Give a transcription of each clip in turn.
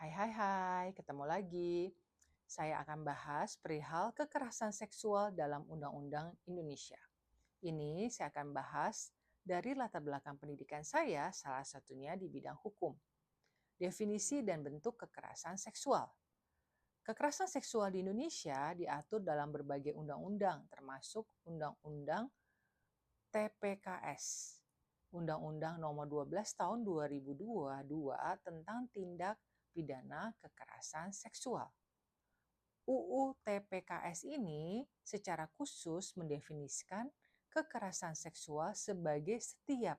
Hai, ketemu lagi. Saya akan bahas perihal kekerasan seksual dalam Undang-Undang Indonesia. Ini saya akan bahas dari latar belakang pendidikan saya, salah satunya di bidang hukum. Definisi dan bentuk kekerasan seksual. Kekerasan seksual di Indonesia diatur dalam berbagai undang-undang, termasuk Undang-Undang TPKS, Undang-Undang Nomor 12 Tahun 2022 tentang Tindak Pidana Kekerasan Seksual. UU TPKS ini secara khusus mendefinisikan kekerasan seksual sebagai setiap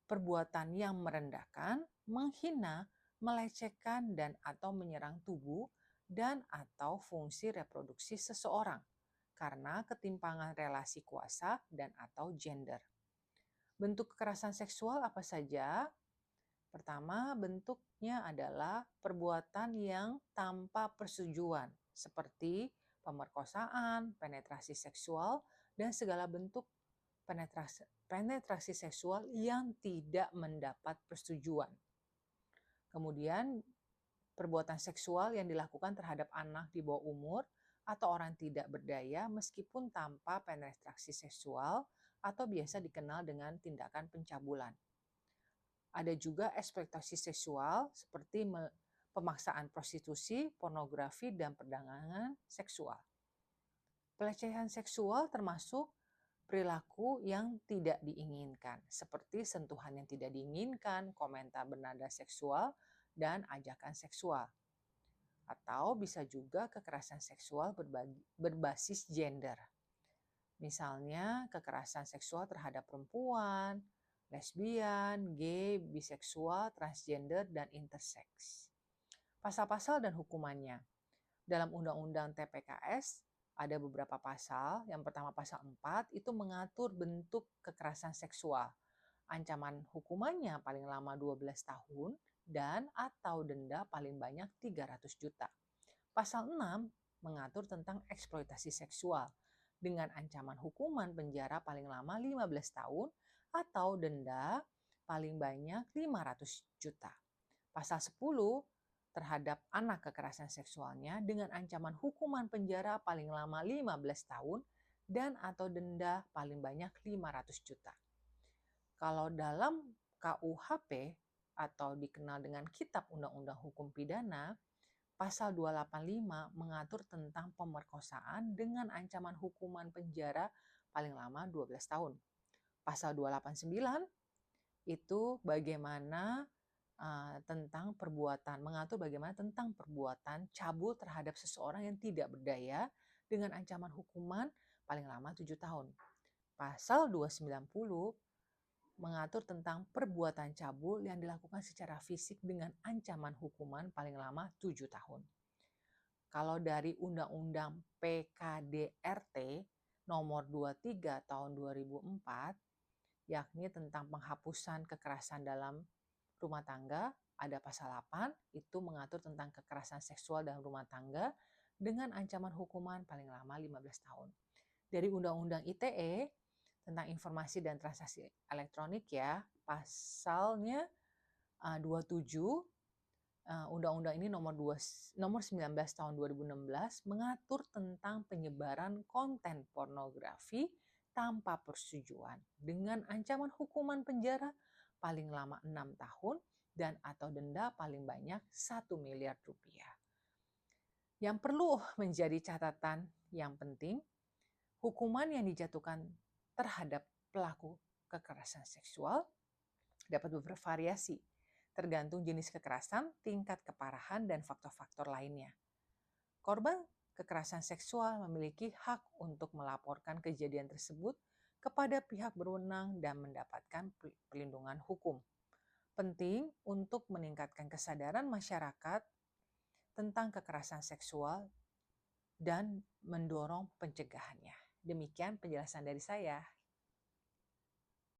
perbuatan yang merendahkan, menghina, melecehkan dan atau menyerang tubuh dan atau fungsi reproduksi seseorang karena ketimpangan relasi kuasa dan atau gender. Bentuk kekerasan seksual apa saja? Pertama, bentuknya adalah perbuatan yang tanpa persetujuan, seperti pemerkosaan, penetrasi seksual, dan segala bentuk penetrasi seksual yang tidak mendapat persetujuan. Kemudian, perbuatan seksual yang dilakukan terhadap anak di bawah umur atau orang tidak berdaya meskipun tanpa penetrasi seksual atau biasa dikenal dengan tindakan pencabulan. Ada juga eksploitasi seksual seperti pemaksaan prostitusi, pornografi, dan perdagangan seksual. Pelecehan seksual termasuk perilaku yang tidak diinginkan, seperti sentuhan yang tidak diinginkan, komentar bernada seksual, dan ajakan seksual. Atau bisa juga kekerasan seksual berbasis gender. Misalnya kekerasan seksual terhadap perempuan, lesbian, gay, biseksual, transgender, dan intersex. Pasal-pasal dan hukumannya. Dalam Undang-Undang TPKS ada beberapa pasal. Yang pertama pasal 4 itu mengatur bentuk kekerasan seksual. Ancaman hukumannya paling lama 12 tahun dan atau denda paling banyak 300 juta. Pasal 6 mengatur tentang eksploitasi seksual dengan ancaman hukuman penjara paling lama 15 tahun atau denda paling banyak 500 juta. Pasal 10 terhadap anak kekerasan seksualnya dengan ancaman hukuman penjara paling lama 15 tahun dan atau denda paling banyak 500 juta. Kalau dalam KUHP atau dikenal dengan Kitab Undang-Undang Hukum Pidana, Pasal 285 mengatur tentang pemerkosaan dengan ancaman hukuman penjara paling lama 12 tahun. Pasal 289 itu mengatur bagaimana tentang perbuatan cabul terhadap seseorang yang tidak berdaya dengan ancaman hukuman paling lama 7 tahun. Pasal 290 mengatur tentang perbuatan cabul yang dilakukan secara fisik dengan ancaman hukuman paling lama 7 tahun. Kalau dari Undang-Undang PKDRT nomor 23 tahun 2004, yakni tentang penghapusan kekerasan dalam rumah tangga, ada pasal 8, itu mengatur tentang kekerasan seksual dalam rumah tangga dengan ancaman hukuman paling lama 15 tahun. Dari Undang-Undang ITE tentang informasi dan transaksi elektronik ya, pasalnya 27, Undang-Undang ini nomor 19 tahun 2016 mengatur tentang penyebaran konten pornografi tanpa persetujuan dengan ancaman hukuman penjara paling lama 6 tahun dan atau denda paling banyak 1 miliar rupiah. Yang perlu menjadi catatan yang penting, hukuman yang dijatuhkan terhadap pelaku kekerasan seksual dapat bervariasi tergantung jenis kekerasan, tingkat keparahan, dan faktor-faktor lainnya. Korban kekerasan seksual memiliki hak untuk melaporkan kejadian tersebut kepada pihak berwenang dan mendapatkan perlindungan hukum. Penting untuk meningkatkan kesadaran masyarakat tentang kekerasan seksual dan mendorong pencegahannya. Demikian penjelasan dari saya.